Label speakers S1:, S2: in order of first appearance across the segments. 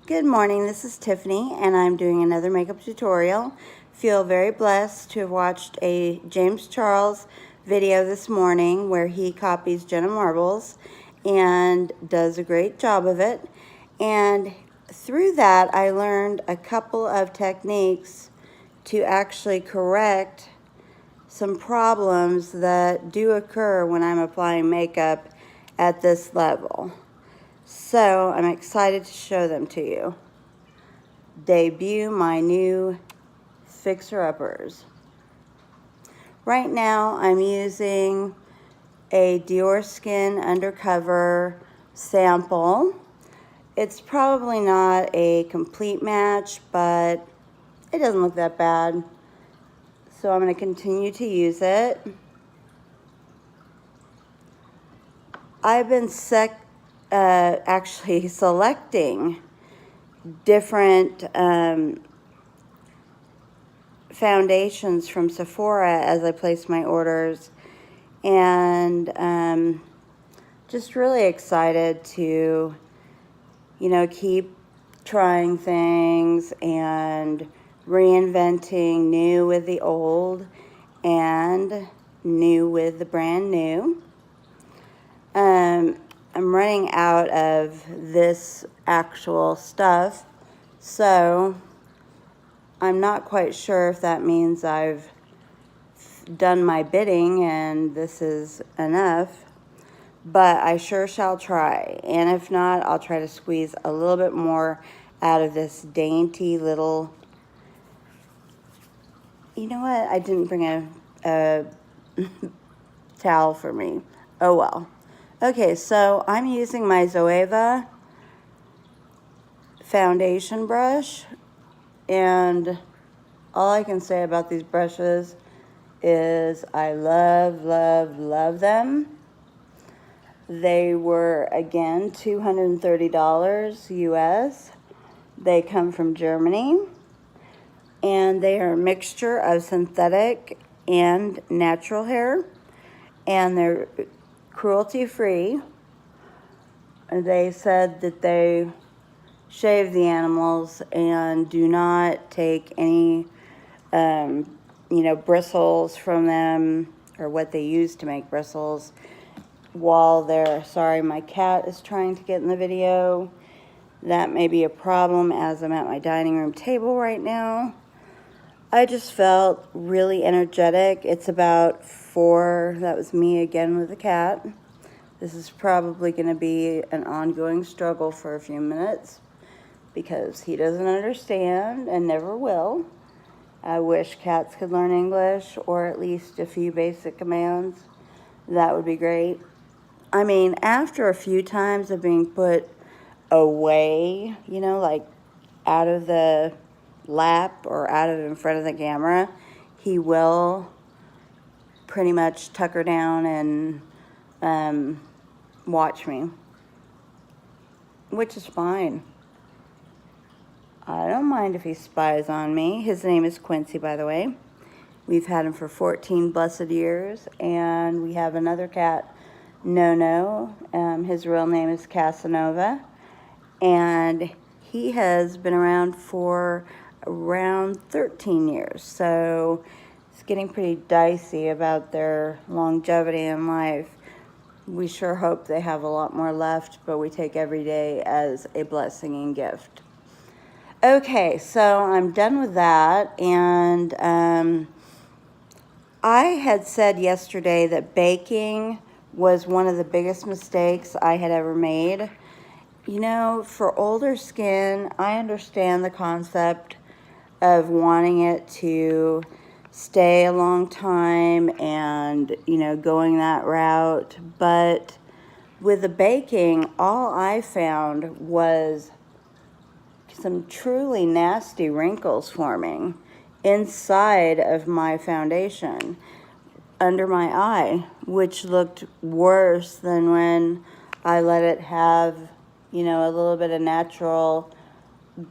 S1: Good morning, this is Tiffany and I'm doing another makeup tutorial. Feel very blessed to have watched a James Charles video this morning where he copies Jenna Marbles and does a great job of it. And through that I learned a couple of techniques to actually correct some problems that do occur when I'm applying makeup at this level. So I'm excited to show them to you. Debut my new fixer-uppers. Right now I'm using a Dior Skin Undercover sample. It's probably not a complete match, but it doesn't look that bad. So I'm going to continue to use it. I've been actually selecting different foundations from Sephora as I place my orders, and just really excited to, keep trying things and reinventing new with the old and new with the brand new. I'm running out of this actual stuff, so I'm not quite sure if that means I've done my bidding and this is enough, but I sure shall try. And if not, I'll try to squeeze a little bit more out of this dainty little... You know what? I didn't bring a towel for me. Oh well. Okay, so I'm using my Zoeva foundation brush, and all I can say about these brushes is I love, love, love them. They were, again, $230 US. They come from Germany, and they are a mixture of synthetic and natural hair, and they're cruelty-free. They said that they shave the animals and do not take any, bristles from them, or what they use to make bristles while they're... Sorry, my cat is trying to get in the video. That may be a problem as I'm at my dining room table right now. I just felt really energetic. It's about 4. That was me again with the cat. This is probably going to be an ongoing struggle for a few minutes because he doesn't understand and never will. I wish cats could learn English, or at least a few basic commands. That would be great. I mean, after a few times of being put away, like out of the lap or out of in front of the camera, he will pretty much tucker down and watch me, which is fine. I don't mind if he spies on me. His name is Quincy, by the way. We've had him for 14 blessed years, and we have another cat, No. His real name is Casanova, and he has been around for around 13 years, so it's getting pretty dicey about their longevity in life. We sure hope they have a lot more left, but we take every day as a blessing and gift. Okay, so I'm done with that, and I had said yesterday that baking was one of the biggest mistakes I had ever made. For older skin, I understand the concept of wanting it to stay a long time and, going that route. But with the baking, all I found was some truly nasty wrinkles forming inside of my foundation under my eye, which looked worse than when I let it have, a little bit of natural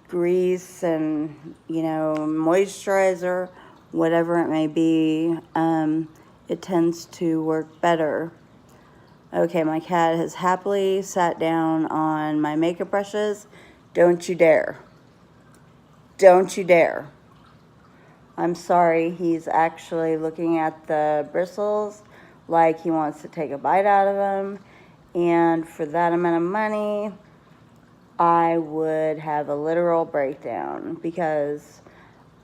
S1: grease and, moisturizer, whatever it may be. It tends to work better. Okay, my cat has happily sat down on my makeup brushes Don't you dare. Don't you dare. I'm sorry, he's actually looking at the bristles like he wants to take a bite out of them. And for that amount of money, I would have a literal breakdown because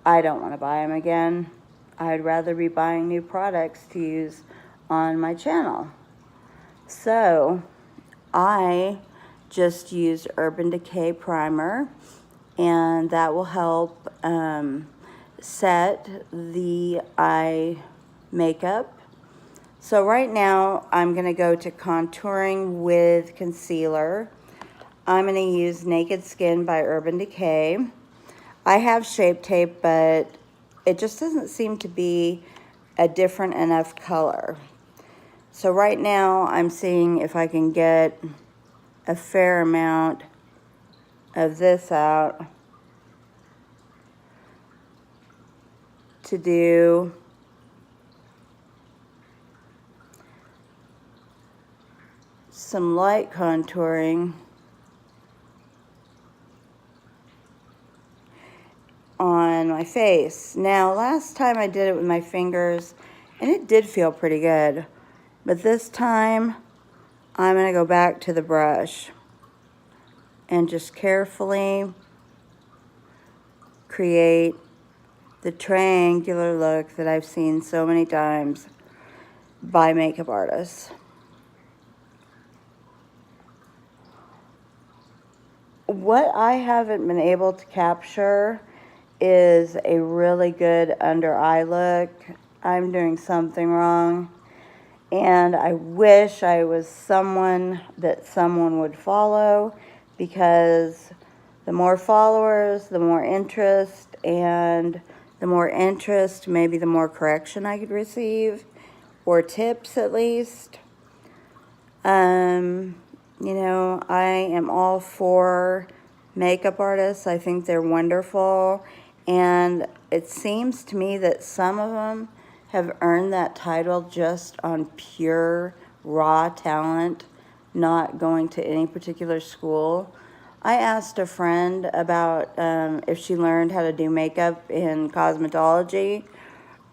S1: I don't want to buy them again. I'd rather be buying new products to use on my channel. So I just used Urban Decay primer, and that will help set the eye makeup. So right now I'm going to go to contouring with concealer. I'm going to use Naked Skin by Urban Decay. I have Shape Tape, but it just doesn't seem to be a different enough color. So right now I'm seeing if I can get a fair amount of this out to do some light contouring on my face. Now, last time I did it with my fingers, and it did feel pretty good. But this time, I'm going to go back to the brush and just carefully create the triangular look that I've seen so many times by makeup artists. What I haven't been able to capture is a really good under eye look. I'm doing something wrong, and I wish I was someone that someone would follow, because the more followers, the more interest, and the more interest, maybe the more correction I could receive, or tips at least. You know, I am all for makeup artists. I think they're wonderful. And it seems to me that some of them have earned that title just on pure, raw talent, not going to any particular school. I asked a friend about if she learned how to do makeup in cosmetology,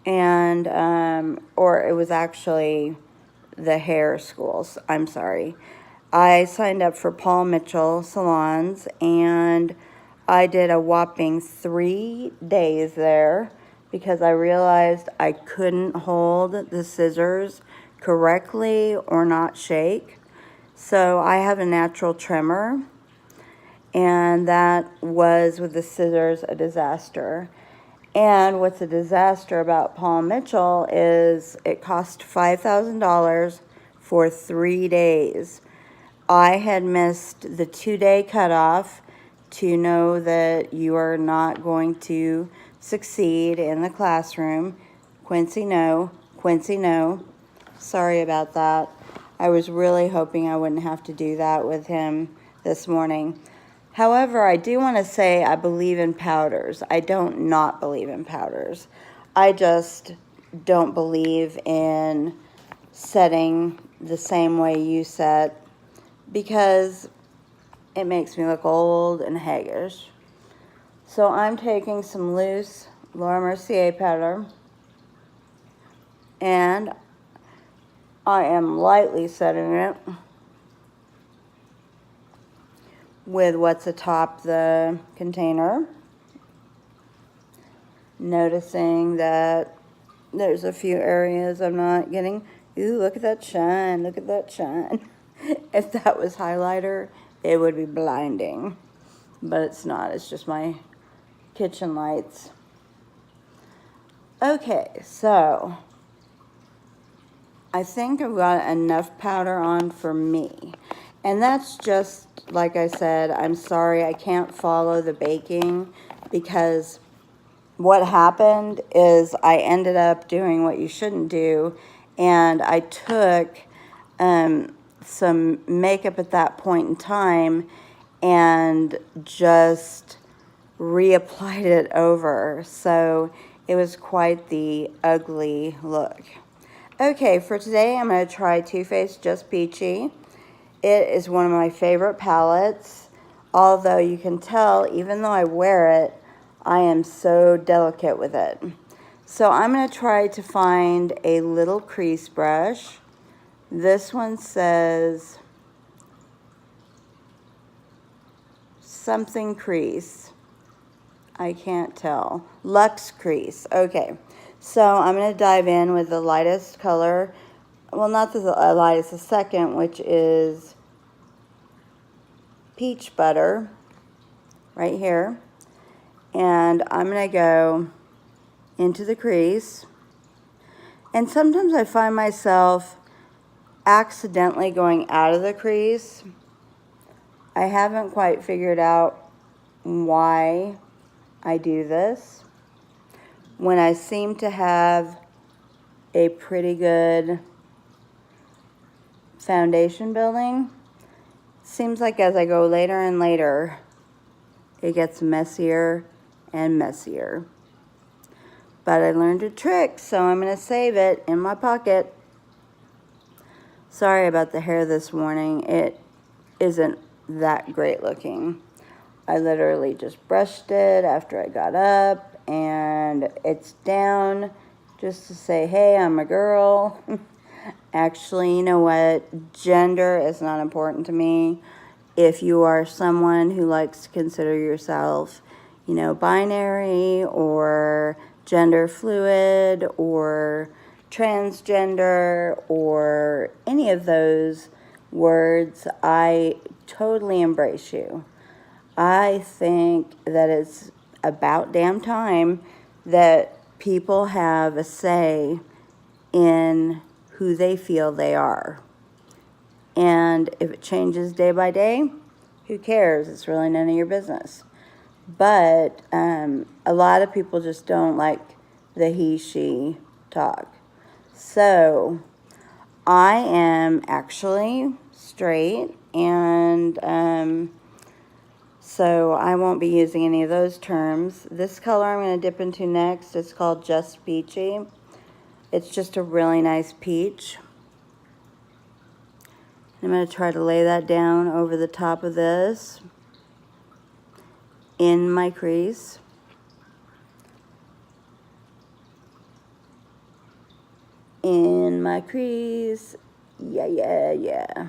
S1: and or it was actually the hair schools. I'm sorry. I signed up for Paul Mitchell salons, and I did a whopping 3 days there because I realized I couldn't hold the scissors correctly or not shake. So I have a natural trimmer, and that was with the scissors a disaster. And what's a disaster about Paul Mitchell is it cost $5,000 for 3 days. I had missed the 2-day cutoff to know that you are not going to succeed in the classroom. Quincy, no. Quincy, no. Sorry about that. I was really hoping I wouldn't have to do that with him this morning. However, I do want to say I believe in powders. I don't not believe in powders. I just don't believe in setting the same way you set, because it makes me look old and haggish. So I'm taking some loose Laura Mercier powder, and I am lightly setting it with what's atop the container, noticing that there's a few areas I'm not getting. Ooh, look at that shine, look at that shine. If that was highlighter, it would be blinding, but it's not. It's just my kitchen lights. Okay, so I think I've got enough powder on for me. And that's just, like I said, I'm sorry I can't follow the baking, because what happened is I ended up doing what you shouldn't do, and I took some makeup at that point in time and just reapplied it over. So it was quite the ugly look. Okay, for today I'm going to try Too Faced Just Peachy. It is one of my favorite palettes. Although you can tell, even though I wear it, I am so delicate with it. So I'm going to try to find a little crease brush. This one says something crease. I can't tell. Luxe crease. Okay. So I'm going to dive in with the lightest color. Well, not the lightest, the second, which is peach butter, right here. And I'm going to go into the crease. And sometimes I find myself accidentally going out of the crease. I haven't quite figured out why I do this. When I seem to have a pretty good foundation building, seems like as I go later and later, it gets messier and messier. But I learned a trick, so I'm going to save it in my pocket. Sorry about the hair this morning. It isn't that great looking. I literally just brushed it after I got up, and it's down just to say, hey, I'm a girl. Actually, you know what? Gender is not important to me. If you are someone who likes to consider yourself, you know, binary or gender fluid or transgender or any of those words, I totally embrace you. I think that it's about damn time that people have a say in who they feel they are. And if it changes day by day, who cares? It's really none of your business. But a lot of people just don't like the he, she talk. So I am actually straight, and so I won't be using any of those terms. This color I'm going to dip into next is called Just Peachy. It's just a really nice peach. I'm going to try to lay that down over the top of this in my crease. In my crease. Yeah, yeah, yeah.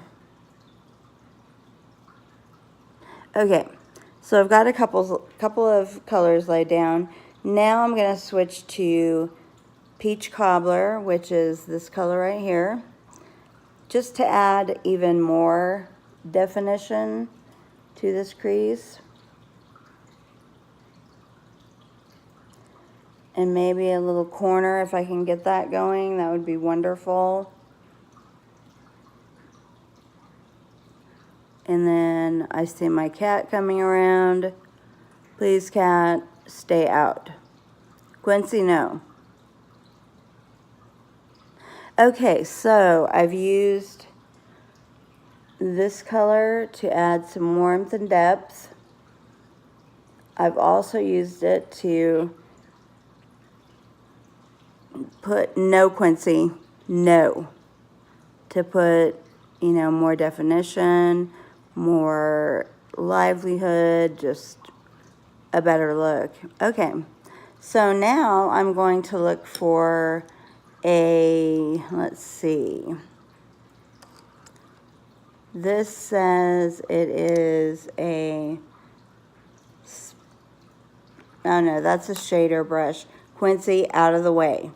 S1: Okay, so I've got a couple of colors laid down. Now I'm going to switch to Peach Cobbler, which is this color right here, just to add even more definition to this crease. And maybe a little corner, if I can get that going, that would be wonderful. And then I see my cat coming around. Please, cat, stay out. Quincy, no. Okay, so I've used this color to add some warmth and depth. I've also used it to put, no, Quincy, no, to put, you know, more definition, more livelihood, just a better look. Okay, so now I'm going to look for a, let's see, this says it is a, oh no, that's a shader brush. Quincy, out of the way.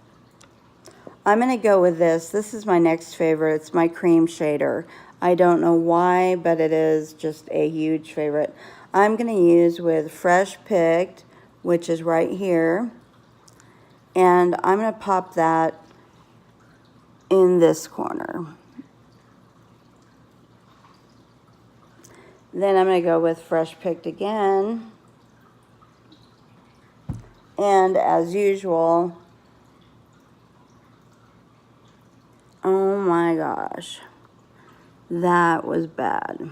S1: I'm going to go with this. This is my next favorite. It's my cream shader. I don't know why, but it is just a huge favorite. I'm going to use with Fresh Picked, which is right here. And I'm going to pop that in this corner. Then I'm going to go with Fresh Picked again. And as usual, oh my gosh, that was bad.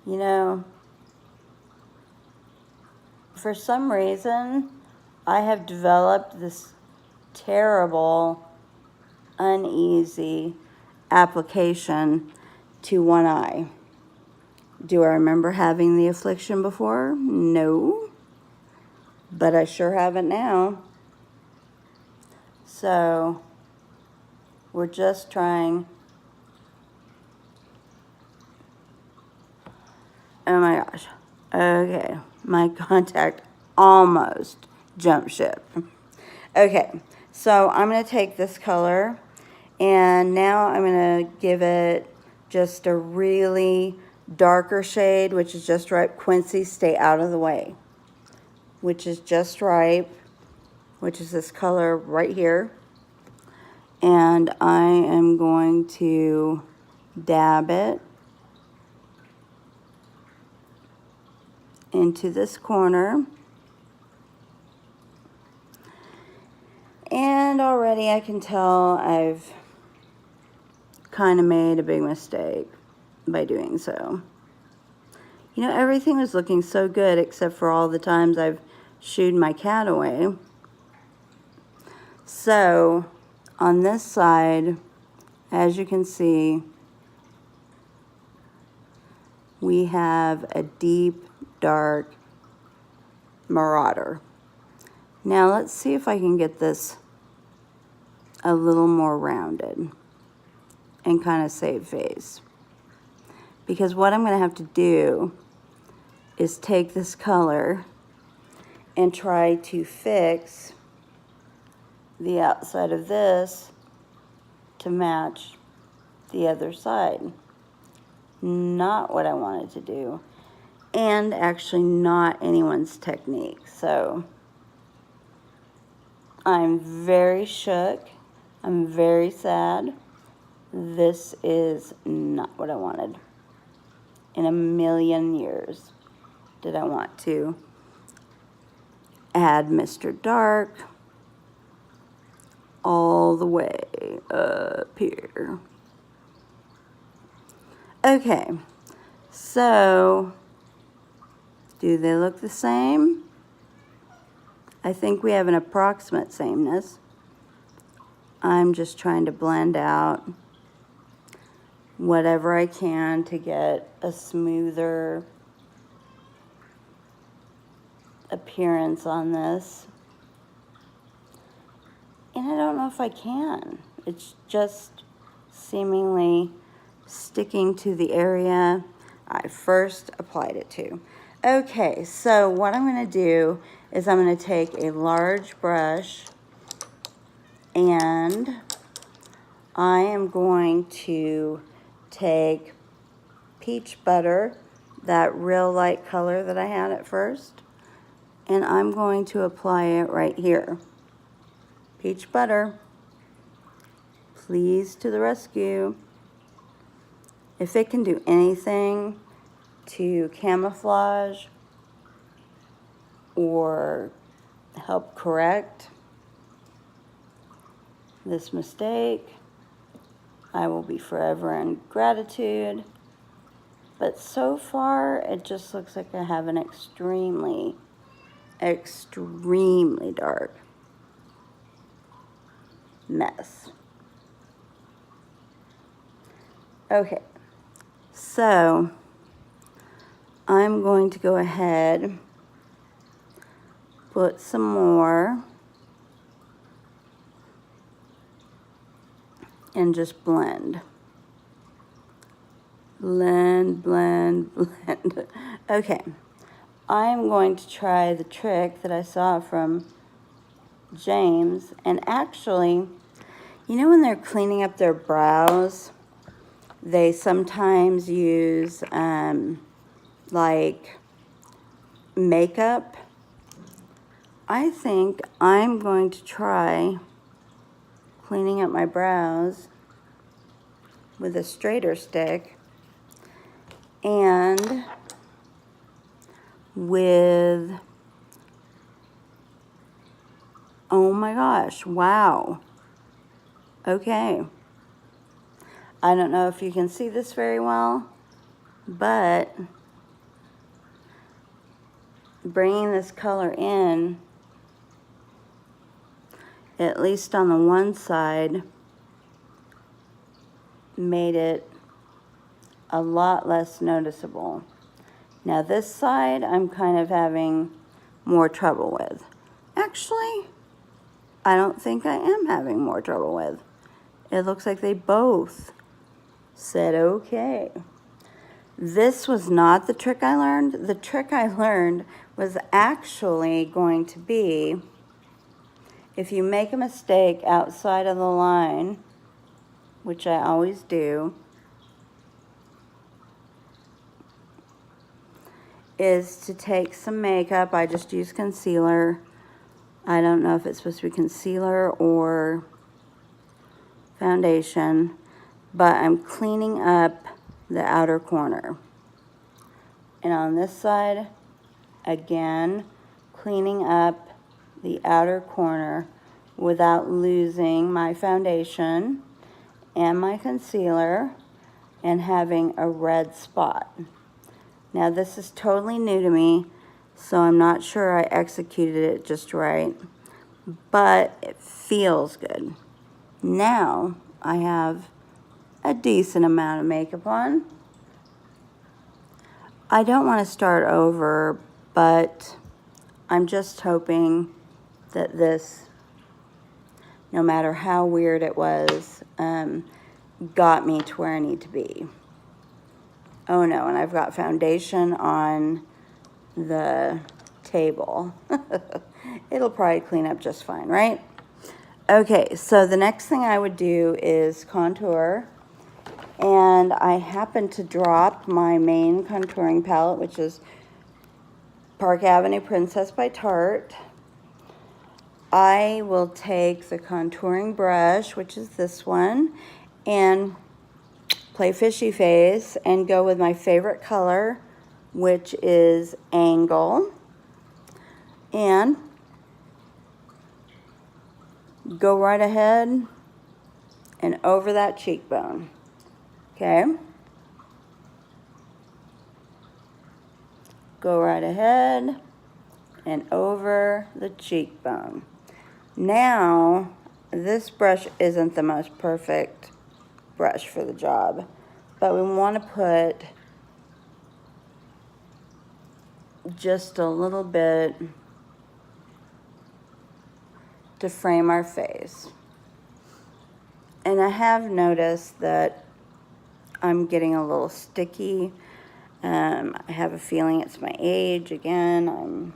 S1: You know, for some reason, I have developed this terrible, uneasy application to one eye. Do I remember having the affliction before? No. But I sure have it now. So we're just trying. Oh my gosh. Okay. My contact almost jumped ship. Okay. So I'm going to take this color and now I'm going to give it just a really darker shade, which is Just Ripe Quincy, Stay Out of the Way, which is Just Ripe, which is this color right here. And I am going to dab it into this corner. And already I can tell I've kind of made a big mistake by doing so. You know, everything was looking so good except for all the times I've shooed my cat away. So on this side, as you can see, we have a deep, dark Marauder. Now let's see if I can get this a little more rounded and kind of save face. Because what I'm going to have to do is take this color and try to fix the outside of this to match the other side. Not what I wanted to do, and actually not anyone's technique. So I'm very shook. I'm very sad. This is not what I wanted. In a million years did I want to add Mr. Dark all the way up here. Okay, so do they look the same? I think we have an approximate sameness. I'm just trying to blend out whatever I can to get a smoother appearance on this. And I don't know if I can. It's just seemingly sticking to the area I first applied it to. Okay, so what I'm going to do is I'm going to take a large brush and I am going to take Peach Butter, that real light color that I had at first, and I'm going to apply it right here. Peach Butter, please to the rescue. If it can do anything to camouflage or help correct this mistake, I will be forever in gratitude. But so far, it just looks like I have an extremely, extremely dark mess. Okay, so I'm going to go ahead, put some more, and just blend. Blend, blend, blend. Okay, I'm going to try the trick that I saw from James. And actually, you know when they're cleaning up their brows, they sometimes use like makeup. I think I'm going to try cleaning up my brows with a straighter stick and with, oh my gosh, wow. Okay. I don't know if you can see this very well, but bringing this color in, at least on the one side, made it a lot less noticeable. Now this side I'm kind of having more trouble with. Actually, I don't think I am having more trouble with. It looks like they both said okay. This was not the trick I learned. The trick I learned was actually going to be, if you make a mistake outside of the line, which I always do, is to take some makeup. I just use concealer. I don't know if it's supposed to be concealer or foundation, but I'm cleaning up the outer corner. And on this side, again, cleaning up the outer corner without losing my foundation and my concealer and having a red spot. Now this is totally new to me, so I'm not sure I executed it just right, but it feels good. Now I have a decent amount of makeup on. I don't want to start over, but I'm just hoping that this, no matter how weird it was, got me to where I need to be. Oh no, and I've got foundation on the table. It'll probably clean up just fine, right? Okay, so the next thing I would do is contour. And I happen to drop my main contouring palette, which is Park Avenue Princess by Tarte. I will take the contouring brush, which is this one, and play fishy face and go with my favorite color, which is Angle, and go right ahead and over that cheekbone. Okay? Go right ahead and over the cheekbone. Now, this brush isn't the most perfect brush for the job, but we want to put just a little bit to frame our face. And I have noticed that I'm getting a little sticky. I have a feeling it's my age again. I'm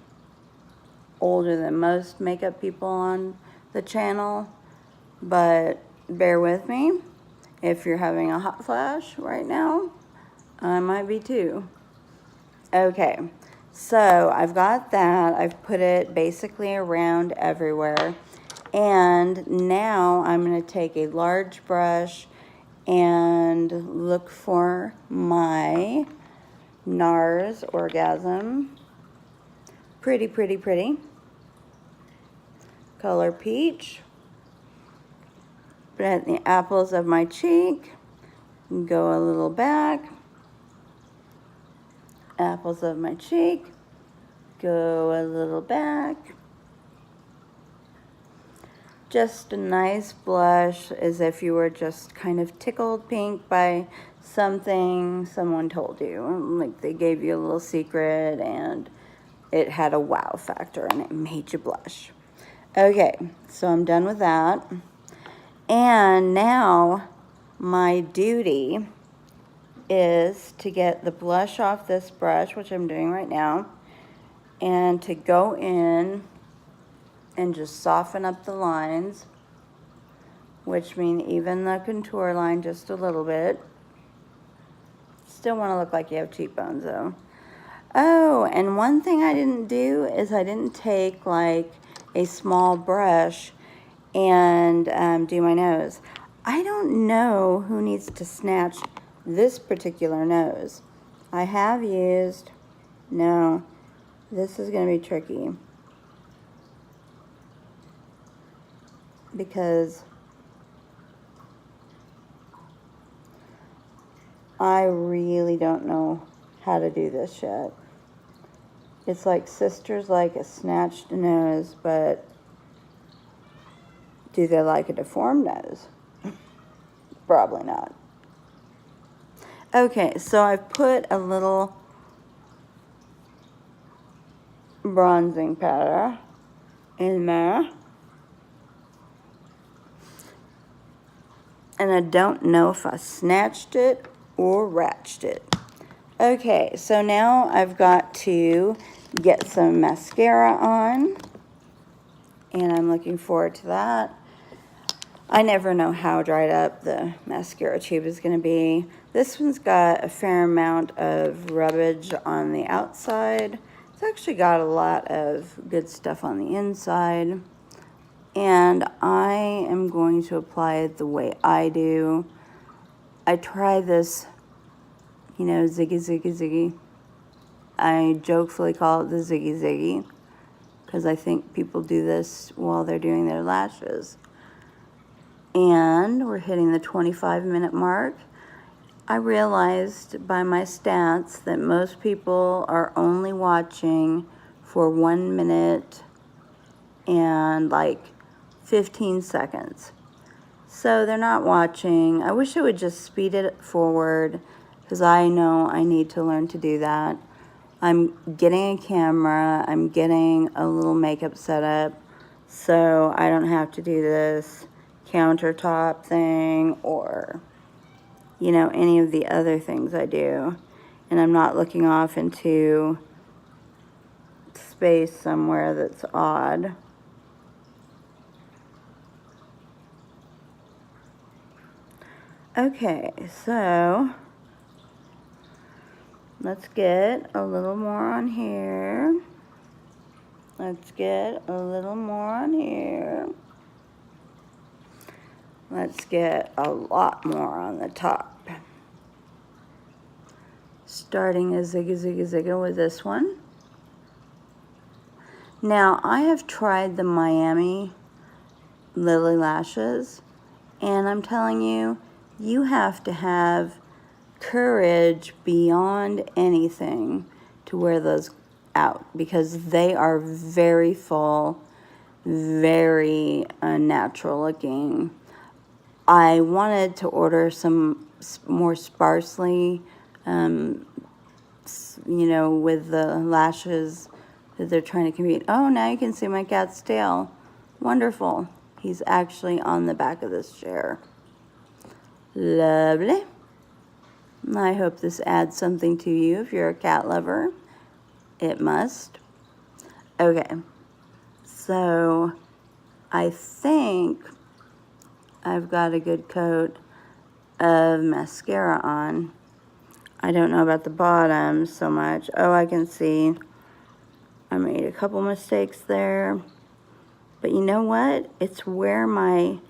S1: older than most makeup people on the channel, but bear with me. If you're having a hot flash right now, I might be too. Okay, so I've got that. I've put it basically around everywhere. And now I'm going to take a large brush and look for my NARS Orgasm. Pretty, pretty, pretty. Color Peach. Put it in the apples of my cheek. Go a little back. Apples of my cheek. Go a little back. Just a nice blush, as if you were just kind of tickled pink by something someone told you. Like they gave you a little secret and it had a wow factor and it made you blush. Okay, so I'm done with that. And now my duty is to get the blush off this brush, which I'm doing right now, and to go in and just soften up the lines, which mean even the contour line just a little bit. Still want to look like you have cheekbones though. Oh, and one thing I didn't do is I didn't take like a small brush and do my nose. I don't know who needs to snatch this particular nose. I have used, no, this is going to be tricky. Because I really don't know how to do this yet. It's like sisters like a snatched nose, but do they like a deformed nose? Probably not. Okay, so I've put a little bronzing powder in there. And I don't know if I snatched it or ratched it. Okay, so now I've got to get some mascara on, and I'm looking forward to that. I never know how dried up the mascara tube is going to be. This one's got a fair amount of rubbish on the outside. It's actually got a lot of good stuff on the inside. And I am going to apply it the way I do. I try this, you know, ziggy, ziggy, ziggy. I jokefully call it the ziggy, ziggy, because I think people do this while they're doing their lashes. And we're hitting the 25-minute mark. I realized by my stats that most people are only watching for 1 minute and like 15 seconds. So they're not watching. I wish I would just speed it forward, because I know I need to learn to do that. I'm getting a camera. I'm getting a little makeup setup, so I don't have to do this countertop thing or, you know, any of the other things I do. And I'm not looking off into space somewhere that's odd. Okay, so let's get a little more on here. Let's get a little more on here. Let's get a lot more on the top. Starting a zigga, zigga, zigga with this one. Now, I have tried the Miami Lily lashes, and I'm telling you, you have to have courage beyond anything to wear those out, because they are very full, very unnatural looking. I wanted to order some more sparsely, you know, with the lashes that they're trying to compete. Oh, now you can see my cat's tail. Wonderful. He's actually on the back of this chair. Lovely. I hope this adds something to you if you're a cat lover. It must. Okay. So I think I've got a good coat of mascara on. I don't know about the bottom so much. Oh, I can see I made a couple mistakes there. But you know what? It's where my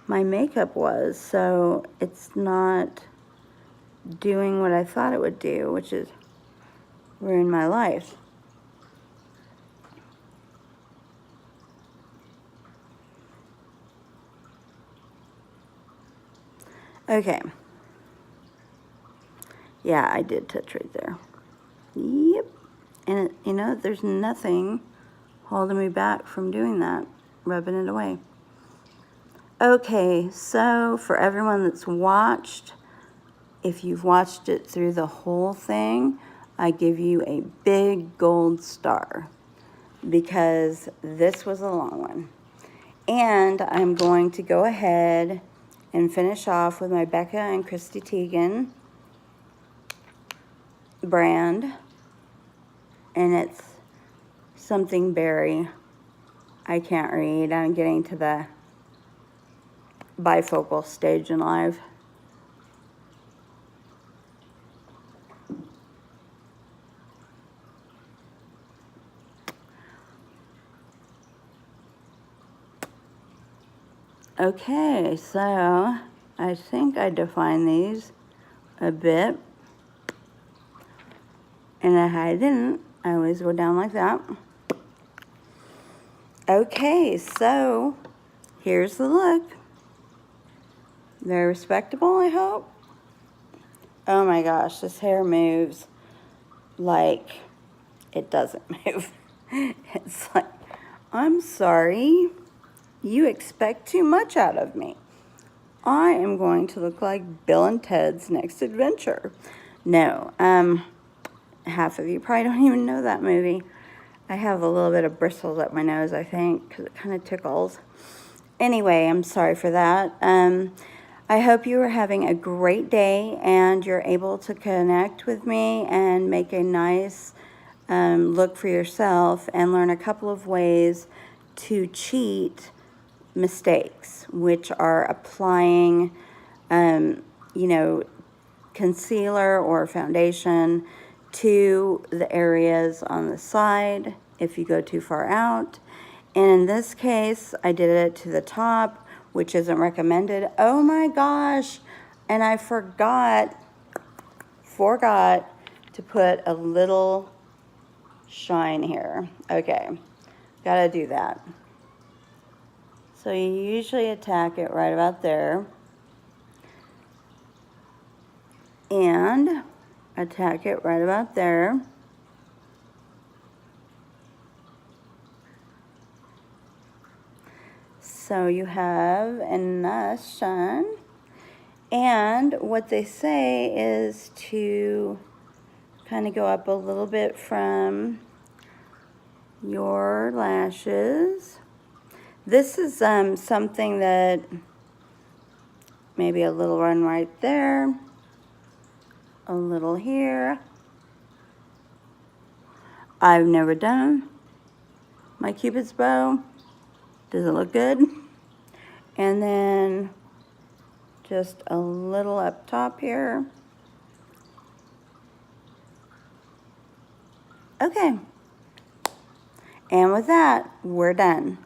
S1: makeup was, so it's not doing what I thought it would do, which is ruin my life. Okay. Yeah, I did touch right there. Yep. And, you know, there's nothing holding me back from doing that, rubbing it away. Okay, so for everyone that's watched, if you've watched it through the whole thing, I give you a big gold star, because this was a long one. And I'm going to go ahead and finish off with my Becca and Christy Teigen brand. And it's something berry. I can't read. I'm getting to the bifocal stage in life. Okay, so I think I defined these a bit. And if I didn't, I always go down like that. Okay, so here's the look. Very respectable, I hope. Oh my gosh, this hair moves like it doesn't move. It's like, I'm sorry, you expect too much out of me. I am going to look like Bill and Ted's Next Adventure. No, half of you probably don't even know that movie. I have a little bit of bristles up my nose, I think, because it kind of tickles. Anyway, I'm sorry for that. I hope you are having a great day and you're able to connect with me and make a nice look for yourself and learn a couple of ways to cheat mistakes, which are applying, you know, concealer or foundation to the areas on the side if you go too far out. And in this case, I did it to the top, which isn't recommended. Oh my gosh, and I forgot to put a little shine here. Okay, gotta do that. So you usually attack it right about there. And attack it right about there. So you have a nice shine. And what they say is to kind of go up a little bit from your lashes. This is something that maybe a little run right there, a little here. I've never done my Cupid's bow. Does it look good? And then just a little up top here. Okay. And with that, we're done.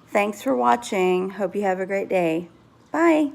S1: Thanks for watching. Hope you have a great day. Bye.